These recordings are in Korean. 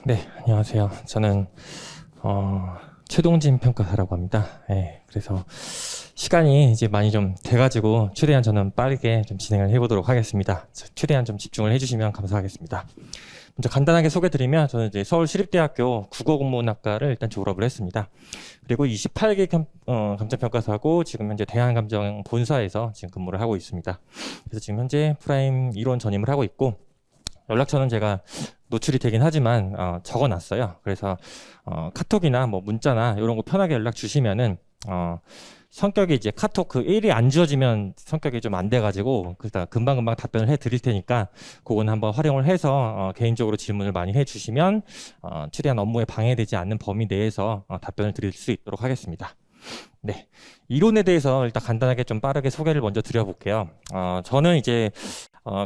네, 안녕하세요. 저는 최동진 평가사라고 합니다. 그래서 시간이 이제 많이 좀 돼가지고 최대한 저는 빠르게 좀 진행을 해보도록 하겠습니다. 최대한 좀 집중을 해주시면 감사하겠습니다. 먼저 간단하게 소개드리면 저는 이제 서울시립대학교 국어국문학과를 일단 졸업을 했습니다. 그리고 28개 감정평가사고 지금 현재 대한감정본사에서 지금 근무를 하고 있습니다. 그래서 지금 현재 프라임 이론 전임을 하고 있고 연락처는 제가 노출이 되긴 하지만 적어놨어요. 그래서 카톡이나 뭐 문자나 이런 거 편하게 연락 주시면은 성격이 이제 카톡 그 일이 안 지워지면 성격이 좀 안 돼가지고 그래서 금방금방 답변을 해드릴 테니까 그건 한번 활용을 해서 개인적으로 질문을 많이 해주시면 최대한 업무에 방해되지 않는 범위 내에서 답변을 드릴 수 있도록 하겠습니다. 네, 이론에 대해서 일단 간단하게 좀 빠르게 소개를 먼저 드려볼게요. 저는 이제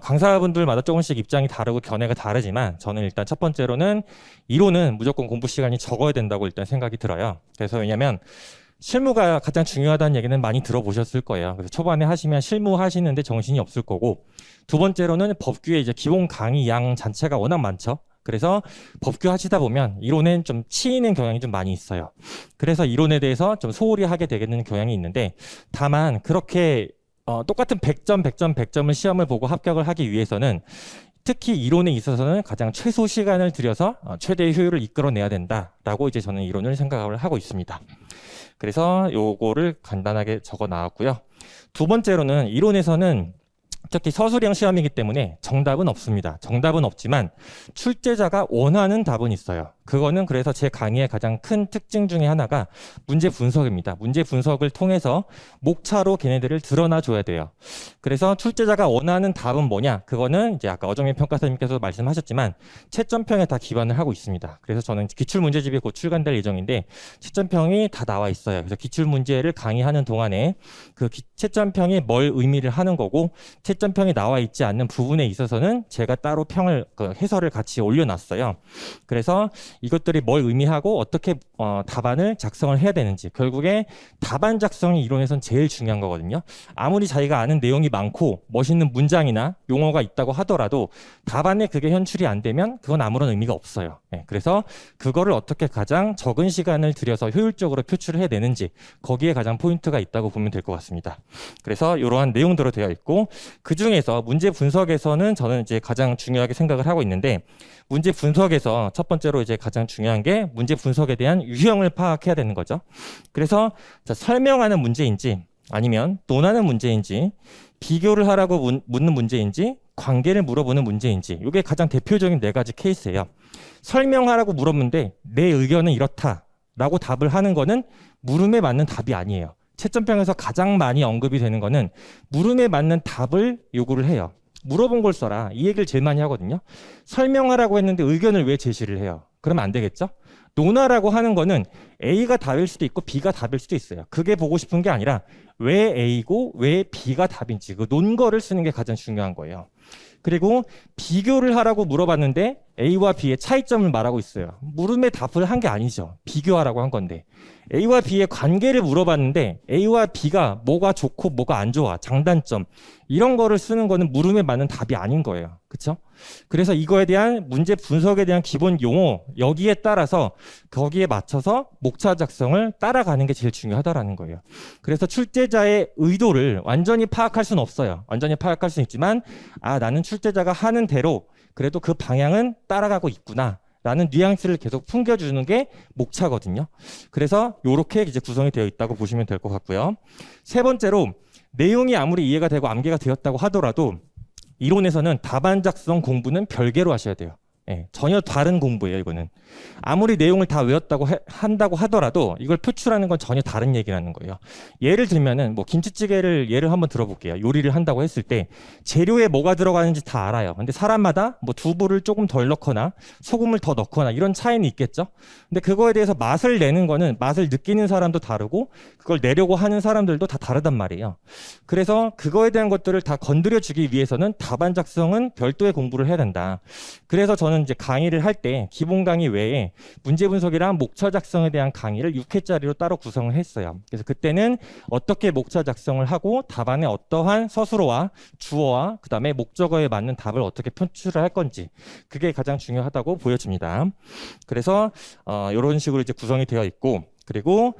강사분들마다 조금씩 입장이 다르고 견해가 다르지만 저는 일단 첫 번째로는 이론은 무조건 공부 시간이 적어야 된다고 일단 생각이 들어요. 그래서 왜냐면 실무가 가장 중요하다는 얘기는 많이 들어보셨을 거예요. 그래서 초반에 하시면 실무 하시는데 정신이 없을 거고, 두 번째로는 법규의 이제 기본 강의 양 자체가 워낙 많죠. 그래서 법규 하시다 보면 이론엔 좀 치이는 경향이 좀 많이 있어요. 그래서 이론에 대해서 좀 소홀히 하게 되는 경향이 있는데, 다만 그렇게 똑같은 100점, 100점, 100점을 시험을 보고 합격을 하기 위해서는 특히 이론에 있어서는 가장 최소 시간을 들여서 최대의 효율을 이끌어내야 된다라고 이제 저는 이론을 생각을 하고 있습니다. 그래서 요거를 간단하게 적어 나왔고요. 두 번째로는 이론에서는 특히 서술형 시험이기 때문에 정답은 없습니다. 정답은 없지만 출제자가 원하는 답은 있어요. 그거는 그래서 제 강의의 가장 큰 특징 중에 하나가 문제 분석입니다. 문제 분석을 통해서 목차로 걔네들을 드러나 줘야 돼요. 그래서 출제자가 원하는 답은 뭐냐? 그거는 이제 아까 어정민 평가사님께서 말씀하셨지만 채점평에 다 기반을 하고 있습니다. 그래서 저는 기출문제집이 곧 출간될 예정인데 채점평이 다 나와 있어요. 그래서 기출문제를 강의하는 동안에 그 채점평이 뭘 의미를 하는 거고 채점평이 나와 있지 않는 부분에 있어서는 제가 따로 평을 해설을 같이 올려놨어요. 그래서 이것들이 뭘 의미하고 어떻게 답안을 작성을 해야 되는지, 결국에 답안 작성이 이론에선 제일 중요한 거거든요. 아무리 자기가 아는 내용이 많고 멋있는 문장이나 용어가 있다고 하더라도 답안에 그게 현출이 안 되면 그건 아무런 의미가 없어요. 그래서 그거를 어떻게 가장 적은 시간을 들여서 효율적으로 표출을 해내는지, 거기에 가장 포인트가 있다고 보면 될 것 같습니다. 그래서 이러한 내용대로 되어 있고, 그 중에서 문제 분석에서는 저는 이제 가장 중요하게 생각을 하고 있는데, 문제 분석에서 첫 번째로 이제 가장 중요한 게 문제 분석에 대한 유형을 파악해야 되는 거죠. 그래서 설명하는 문제인지 아니면 논하는 문제인지, 비교를 하라고 묻는 문제인지, 관계를 물어보는 문제인지, 이게 가장 대표적인 네 가지 케이스예요. 설명하라고 물었는데 내 의견은 이렇다라고 답을 하는 거는 물음에 맞는 답이 아니에요. 채점평에서 가장 많이 언급이 되는 거는 물음에 맞는 답을 요구를 해요. 물어본 걸 써라, 이 얘기를 제일 많이 하거든요. 설명하라고 했는데 의견을 왜 제시를 해요? 그러면 안 되겠죠? 논하라고 하는 거는 A가 답일 수도 있고 B가 답일 수도 있어요. 그게 보고 싶은 게 아니라 왜 A고 왜 B가 답인지 그 논거를 쓰는 게 가장 중요한 거예요. 그리고 비교를 하라고 물어봤는데 A와 B의 차이점을 말하고 있어요. 물음에 답을 한 게 아니죠. 비교하라고 한 건데. A와 B의 관계를 물어봤는데 A와 B가 뭐가 좋고 뭐가 안 좋아, 장단점, 이런 거를 쓰는 거는 물음에 맞는 답이 아닌 거예요. 그렇죠? 그래서 이거에 대한 문제 분석에 대한 기본 용어, 여기에 따라서 거기에 맞춰서 목차 작성을 따라가는 게 제일 중요하다라는 거예요. 그래서 출제자의 의도를 완전히 파악할 수는 없어요. 완전히 파악할 수는 있지만 나는 출제자가 하는 대로 그래도 그 방향은 따라가고 있구나 라는 뉘앙스를 계속 풍겨주는 게 목차거든요. 그래서 이렇게 이제 구성이 되어 있다고 보시면 될 것 같고요. 세 번째로, 내용이 아무리 이해가 되고 암기가 되었다고 하더라도 이론에서는 답안 작성 공부는 별개로 하셔야 돼요. 전혀 다른 공부예요, 이거는. 아무리 내용을 다 외웠다고 한다고 하더라도 이걸 표출하는 건 전혀 다른 얘기라는 거예요. 예를 들면은 뭐 김치찌개를 예를 한번 들어볼게요. 요리를 한다고 했을 때 재료에 뭐가 들어가는지 다 알아요. 근데 사람마다 뭐 두부를 조금 덜 넣거나 소금을 더 넣거나 이런 차이는 있겠죠. 근데 그거에 대해서 맛을 내는 거는 맛을 느끼는 사람도 다르고 그걸 내려고 하는 사람들도 다 다르단 말이에요. 그래서 그거에 대한 것들을 다 건드려 주기 위해서는 답안 작성은 별도의 공부를 해야 된다. 그래서 저는 저는 이제 강의를 할 때 기본 강의 외에 문제 분석이랑 목차 작성에 대한 강의를 6회짜리로 따로 구성을 했어요. 그래서 그때는 어떻게 목차 작성을 하고 답안에 어떠한 서술어와 주어와 그다음에 목적어에 맞는 답을 어떻게 표출을 할 건지 그게 가장 중요하다고 보여집니다. 그래서 이런 식으로 이제 구성이 되어 있고, 그리고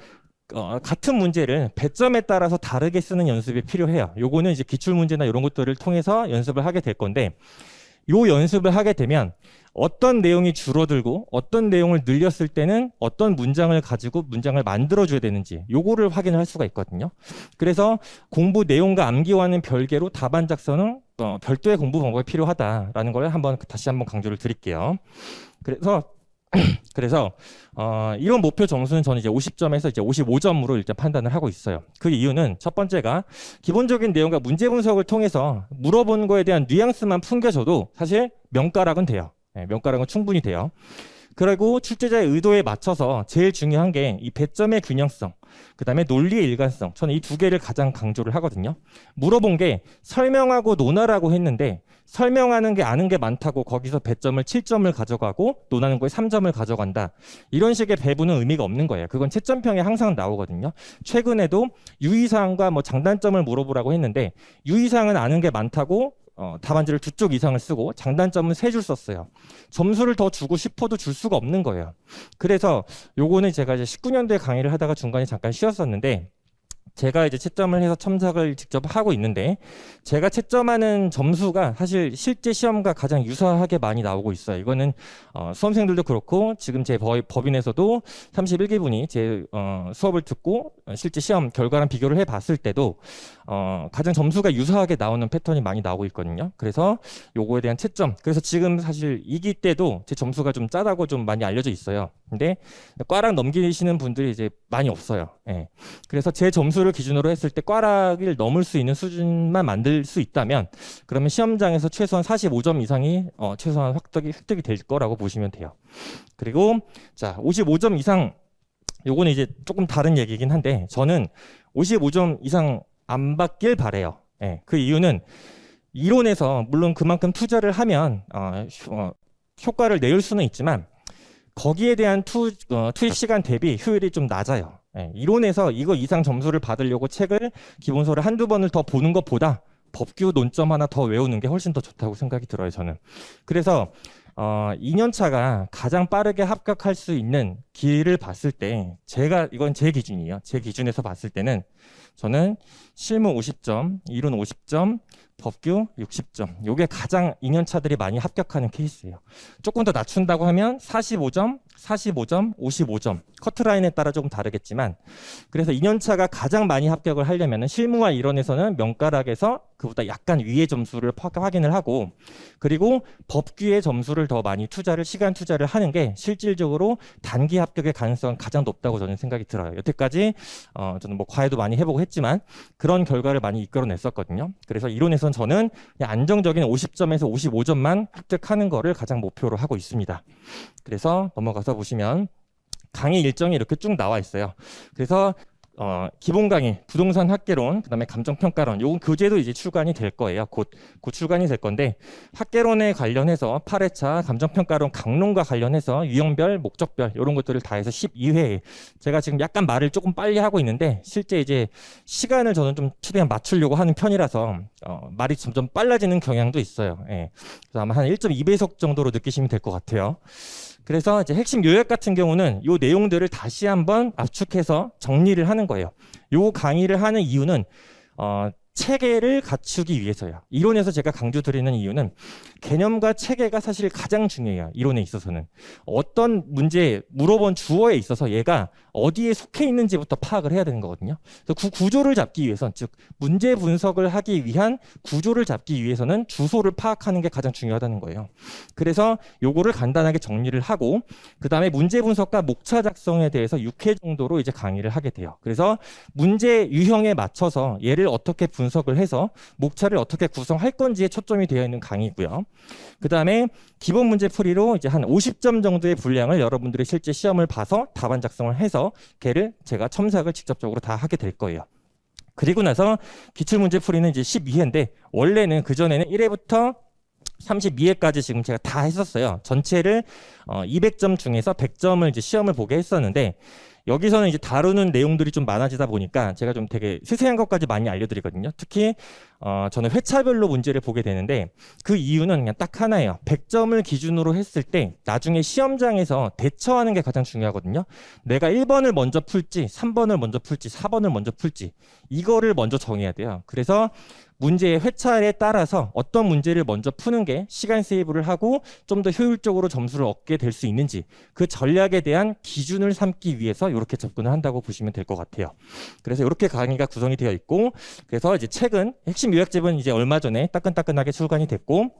같은 문제를 배점에 따라서 다르게 쓰는 연습이 필요해요. 요거는 이제 기출 문제나 이런 것들을 통해서 연습을 하게 될 건데, 요 연습을 하게 되면 어떤 내용이 줄어들고 어떤 내용을 늘렸을 때는 어떤 문장을 가지고 문장을 만들어줘야 되는지 요거를 확인을 할 수가 있거든요. 그래서 공부 내용과 암기와는 별개로 답안 작성은 별도의 공부 방법이 필요하다라는 걸 다시 한번 강조를 드릴게요. 그래서 이런 목표 점수는 저는 이제 50점에서 이제 55점으로 일단 판단을 하고 있어요. 그 이유는 첫 번째가 기본적인 내용과 문제 분석을 통해서 물어본 거에 대한 뉘앙스만 풍겨줘도 사실 명가락은 돼요. 네, 명가락은 충분히 돼요. 그리고 출제자의 의도에 맞춰서 제일 중요한 게 이 배점의 균형성, 그 다음에 논리의 일관성. 저는 이 두 개를 가장 강조를 하거든요. 물어본 게 설명하고 논하라고 했는데 설명하는 게 아는 게 많다고 거기서 배점을 7점을 가져가고 논하는 거에 3점을 가져간다. 이런 식의 배분은 의미가 없는 거예요. 그건 채점평에 항상 나오거든요. 최근에도 유의사항과 뭐 장단점을 물어보라고 했는데 유의사항은 아는 게 많다고 답안지를 2쪽 이상을 쓰고 장단점은 3줄 썼어요. 점수를 더 주고 싶어도 줄 수가 없는 거예요. 그래서 요거는 제가 이제 19년도에 강의를 하다가 중간에 잠깐 쉬었었는데, 제가 이제 채점을 해서 첨삭을 직접 하고 있는데 제가 채점하는 점수가 사실 실제 시험과 가장 유사하게 많이 나오고 있어요. 이거는 수험생들도 그렇고 지금 제 법인에서도 31기분이 제 수업을 듣고 실제 시험 결과랑 비교를 해봤을 때도 가장 점수가 유사하게 나오는 패턴이 많이 나오고 있거든요. 그래서 요거에 대한 채점, 그래서 지금 사실 2기 때도 제 점수가 좀 짜다고 좀 많이 알려져 있어요. 근데 꽈락 넘기시는 분들이 이제 많이 없어요. 예. 그래서 제 점수를 기준으로 했을 때 꽈락을 넘을 수 있는 수준만 만들 수 있다면 그러면 시험장에서 최소한 45점 이상이 최소한 획득이 될 거라고 보시면 돼요. 그리고 자 55점 이상, 요거는 이제 조금 다른 얘기긴 한데 저는 55점 이상 안 받길 바래요. 예. 그 이유는 이론에서 물론 그만큼 투자를 하면 효과를 낼 수는 있지만 거기에 대한 투입 시간 대비 효율이 좀 낮아요. 예, 이론에서 이거 이상 점수를 받으려고 책을 기본서를 한두 번을 더 보는 것보다 법규 논점 하나 더 외우는 게 훨씬 더 좋다고 생각이 들어요, 저는. 그래서 2년차가 가장 빠르게 합격할 수 있는 길을 봤을 때 이건 제 기준이에요. 제 기준에서 봤을 때는 저는 실무 50점, 이론 50점, 법규 60점. 요게 가장 2년차들이 많이 합격하는 케이스예요. 조금 더 낮춘다고 하면 45점, 45점, 55점. 커트라인에 따라 조금 다르겠지만, 그래서 2년차가 가장 많이 합격을 하려면 실무와 이론에서는 명가락에서 그보다 약간 위의 점수를 확인을 하고, 그리고 법규의 점수를 더 많이 시간 투자를 하는 게 실질적으로 단기 합격의 가능성은 가장 높다고 저는 생각이 들어요. 여태까지 저는 뭐 과외도 많이 해보고 했지만 그런 결과를 많이 이끌어냈었거든요. 그래서 이론에서는 저는 그냥 안정적인 50점에서 55점만 획득하는 거를 가장 목표로 하고 있습니다. 그래서 넘어가서 보시면 강의 일정이 이렇게 쭉 나와 있어요. 그래서 기본 강의, 부동산 학개론, 그다음에 감정평가론, 요 교재도 이제 출간이 될 거예요. 곧 출간이 될 건데, 학개론에 관련해서 8회차, 감정평가론 강론과 관련해서 유형별, 목적별 이런 것들을 다 해서 12회. 제가 지금 약간 말을 조금 빨리 하고 있는데 실제 이제 시간을 저는 좀 최대한 맞추려고 하는 편이라서 말이 점점 빨라지는 경향도 있어요. 예. 그래서 아마 한 1.2배속 정도로 느끼시면 될 것 같아요. 그래서 이제 핵심 요약 같은 경우는 요 내용들을 다시 한번 압축해서 정리를 하는 거예요. 요 강의를 하는 이유는 체계를 갖추기 위해서요. 이론에서 제가 강조드리는 이유는 개념과 체계가 사실 가장 중요해요. 이론에 있어서는. 어떤 문제 물어본 주어에 있어서 얘가 어디에 속해 있는지부터 파악을 해야 되는 거거든요. 그래서 그 구조를 잡기 위해선, 즉 문제 분석을 하기 위한 구조를 잡기 위해서는 주소를 파악하는 게 가장 중요하다는 거예요. 그래서 요거를 간단하게 정리를 하고 그 다음에 문제 분석과 목차 작성에 대해서 6회 정도로 이제 강의를 하게 돼요. 그래서 문제 유형에 맞춰서 얘를 어떻게 분석을 해서 목차를 어떻게 구성할 건지에 초점이 되어 있는 강의고요. 그 다음에 기본 문제 풀이로 이제 한 50점 정도의 분량을 여러분들이 실제 시험을 봐서 답안 작성을 해서 걔를 제가 첨삭을 직접적으로 다 하게 될 거예요. 그리고 나서 기출문제 풀이는 이제 12회인데 원래는 그전에는 1회부터 32회까지 지금 제가 다 했었어요. 전체를 200점 중에서 100점을 이제 시험을 보게 했었는데, 여기서는 이제 다루는 내용들이 좀 많아지다 보니까 제가 좀 되게 세세한 것까지 많이 알려드리거든요. 특히 저는 회차별로 문제를 보게 되는데, 그 이유는 그냥 딱 하나예요. 100점을 기준으로 했을 때 나중에 시험장에서 대처하는 게 가장 중요하거든요. 내가 1번을 먼저 풀지, 3번을 먼저 풀지, 4번을 먼저 풀지, 이거를 먼저 정해야 돼요. 그래서 문제의 회차에 따라서 어떤 문제를 먼저 푸는 게 시간 세이브를 하고 좀 더 효율적으로 점수를 얻게 될 수 있는지, 그 전략에 대한 기준을 삼기 위해서 이렇게 접근을 한다고 보시면 될 것 같아요. 그래서 이렇게 강의가 구성이 되어 있고, 그래서 이제 책은 핵심 요약집은 이제 얼마 전에 따끈따끈하게 출간이 됐고,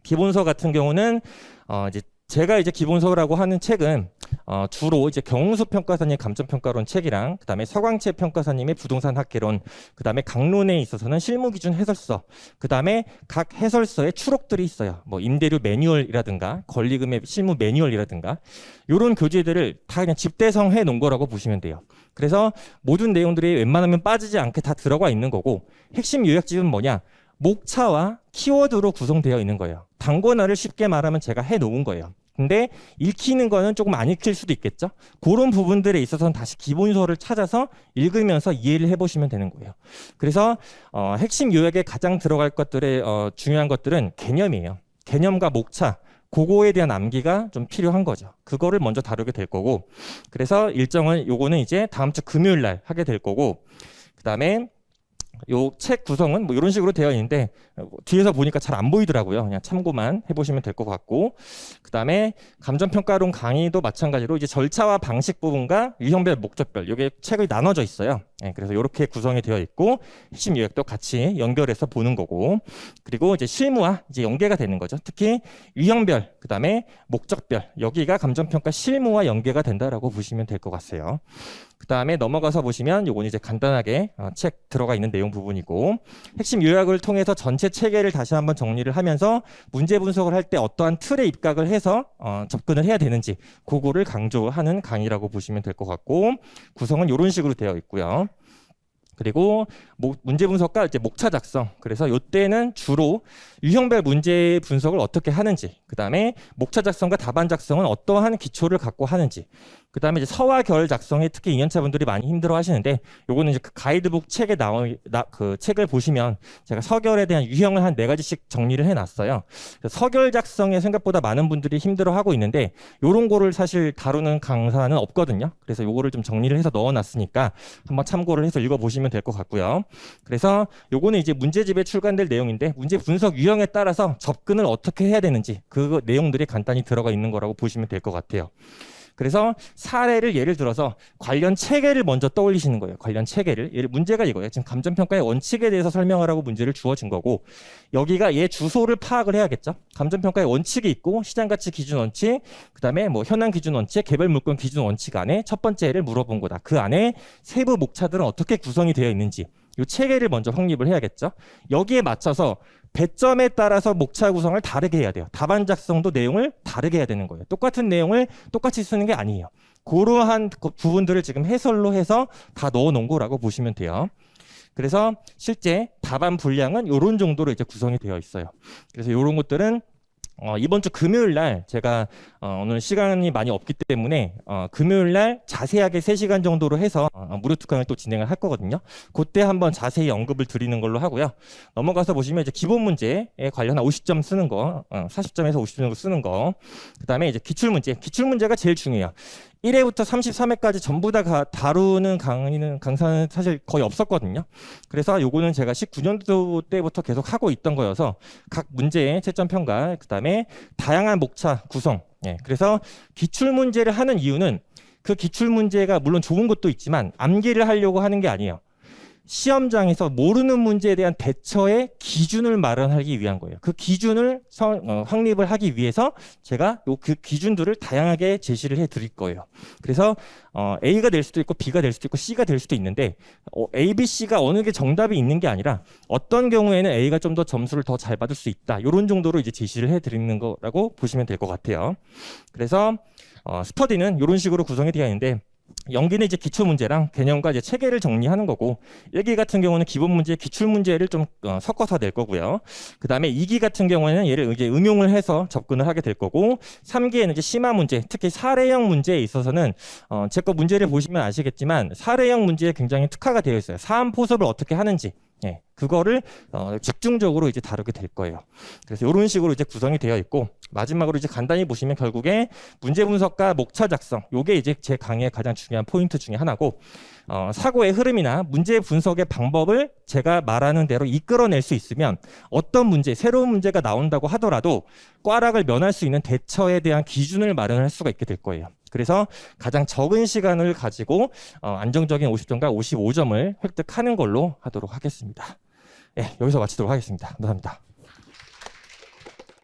기본서 같은 경우는 이제 제가 이제 기본서라고 하는 책은 주로 이제 경운수 평가사님 감점평가론 책이랑, 그다음에 서광채 평가사님의 부동산 학개론, 그다음에 강론에 있어서는 실무기준 해설서, 그다음에 각 해설서에 추록들이 있어요. 뭐 임대료 매뉴얼이라든가 권리금의 실무 매뉴얼이라든가 이런 교재들을 다 그냥 집대성해 놓은 거라고 보시면 돼요. 그래서 모든 내용들이 웬만하면 빠지지 않게 다 들어가 있는 거고, 핵심 요약집은 뭐냐? 목차와 키워드로 구성되어 있는 거예요. 단권화를 쉽게 말하면 제가 해 놓은 거예요. 근데 읽히는 거는 조금 안 읽힐 수도 있겠죠. 그런 부분들에 있어서는 다시 기본서를 찾아서 읽으면서 이해를 해보시면 되는 거예요. 그래서 핵심 요약에 가장 들어갈 것들의 중요한 것들은 개념이에요. 개념과 목차, 그거에 대한 암기가 좀 필요한 거죠. 그거를 먼저 다루게 될 거고, 그래서 일정은 요거는 이제 다음 주 금요일 날 하게 될 거고, 그 다음에 요 책 구성은 뭐 이런 식으로 되어 있는데, 뒤에서 보니까 잘 안 보이더라고요. 그냥 참고만 해보시면 될 것 같고, 그 다음에 감정평가론 강의도 마찬가지로 이제 절차와 방식 부분과 유형별, 목적별, 이게 책이 나눠져 있어요. 그래서 이렇게 구성이 되어 있고, 핵심 요약도 같이 연결해서 보는 거고, 그리고 이제 실무와 이제 연계가 되는 거죠. 특히 유형별, 그 다음에 목적별, 여기가 감정평가 실무와 연계가 된다라고 보시면 될 것 같아요. 그 다음에 넘어가서 보시면 요건 이제 간단하게 책 들어가 있는 내용 부분이고, 핵심 요약을 통해서 전체 체계를 다시 한번 정리를 하면서 문제 분석을 할 때 어떠한 틀에 입각을 해서 접근을 해야 되는지, 그거를 강조하는 강의라고 보시면 될 것 같고, 구성은 이런 식으로 되어 있고요. 그리고 문제 분석과 이제 목차 작성, 그래서 이때는 주로 유형별 문제 분석을 어떻게 하는지, 그 다음에 목차 작성과 답안 작성은 어떠한 기초를 갖고 하는지, 그 다음에 이제 서와 결 작성에 특히 2년차 분들이 많이 힘들어 하시는데, 요거는 이제 그 가이드북 책에 그 책을 보시면 제가 서결에 대한 유형을 한 4가지씩 정리를 해놨어요. 서결 작성에 생각보다 많은 분들이 힘들어 하고 있는데, 요런 거를 사실 다루는 강사는 없거든요. 그래서 요거를 좀 정리를 해서 넣어놨으니까 한번 참고를 해서 읽어보시면 될 것 같고요. 그래서 요거는 이제 문제집에 출간될 내용인데, 문제 분석 유형에 따라서 접근을 어떻게 해야 되는지 그 내용들이 간단히 들어가 있는 거라고 보시면 될 것 같아요. 그래서 사례를 예를 들어서 관련 체계를 먼저 떠올리시는 거예요. 관련 체계를. 문제가 이거예요. 지금 감정평가의 원칙에 대해서 설명하라고 문제를 주어진 거고, 여기가 얘 주소를 파악을 해야겠죠. 감정평가의 원칙이 있고, 시장가치 기준 원칙, 그 다음에 뭐 현황 기준 원칙, 개별 물건 기준 원칙 안에 첫 번째를 물어본 거다. 그 안에 세부 목차들은 어떻게 구성이 되어 있는지, 이 체계를 먼저 확립을 해야겠죠. 여기에 맞춰서 배점에 따라서 목차 구성을 다르게 해야 돼요. 답안 작성도 내용을 다르게 해야 되는 거예요. 똑같은 내용을 똑같이 쓰는 게 아니에요. 그러한 부분들을 지금 해설로 해서 다 넣어 놓은 거라고 보시면 돼요. 그래서 실제 답안 분량은 이런 정도로 이제 구성이 되어 있어요. 그래서 이런 것들은 이번 주 금요일 날 제가 오늘 시간이 많이 없기 때문에 금요일 날 자세하게 3시간 정도로 해서 무료 특강을 또 진행을 할 거거든요. 그때 한번 자세히 언급을 드리는 걸로 하고요. 넘어가서 보시면 이제 기본 문제에 관련한 50점 쓰는 거, 40점에서 50점 정도 쓰는 거, 그 다음에 이제 기출문제가 제일 중요해요. 1회부터 33회까지 전부 다 다루는 강사는 사실 거의 없었거든요. 그래서 요거는 제가 19년도 때부터 계속 하고 있던 거여서 각 문제의 채점 평가, 그 다음에 다양한 목차 구성. 그래서 기출문제를 하는 이유는 그 기출문제가 물론 좋은 것도 있지만 암기를 하려고 하는 게 아니에요. 시험장에서 모르는 문제에 대한 대처의 기준을 마련하기 위한 거예요. 그 기준을 확립을 하기 위해서 제가 그 기준들을 다양하게 제시를 해 드릴 거예요. 그래서 A가 될 수도 있고 B가 될 수도 있고 C가 될 수도 있는데 A, B, C가 어느 게 정답이 있는 게 아니라 어떤 경우에는 A가 좀 더 점수를 더 잘 받을 수 있다. 이런 정도로 이제 제시를 해 드리는 거라고 보시면 될 것 같아요. 그래서 스터디는 이런 식으로 구성이 되어 있는데 연기는 이제 기출 문제랑 개념과 이제 체계를 정리하는 거고, 1기 같은 경우는 기본 문제, 기출 문제를 좀 섞어서 낼 거고요. 그 다음에 2기 같은 경우에는 얘를 이제 응용을 해서 접근을 하게 될 거고, 3기에는 이제 심화 문제, 특히 사례형 문제에 있어서는 제 거 문제를 보시면 아시겠지만 사례형 문제에 굉장히 특화가 되어 있어요. 사안 포섭을 어떻게 하는지. 예, 그거를 집중적으로 이제 다루게 될 거예요. 그래서 이런 식으로 이제 구성이 되어 있고, 마지막으로 이제 간단히 보시면 결국에 문제 분석과 목차 작성, 요게 이제 제 강의의 가장 중요한 포인트 중에 하나고, 사고의 흐름이나 문제 분석의 방법을 제가 말하는 대로 이끌어낼 수 있으면 어떤 문제, 새로운 문제가 나온다고 하더라도 꽈락을 면할 수 있는 대처에 대한 기준을 마련할 수가 있게 될 거예요. 그래서 가장 적은 시간을 가지고 안정적인 50점과 55점을 획득하는 걸로 하도록 하겠습니다. 예, 여기서 마치도록 하겠습니다. 감사합니다.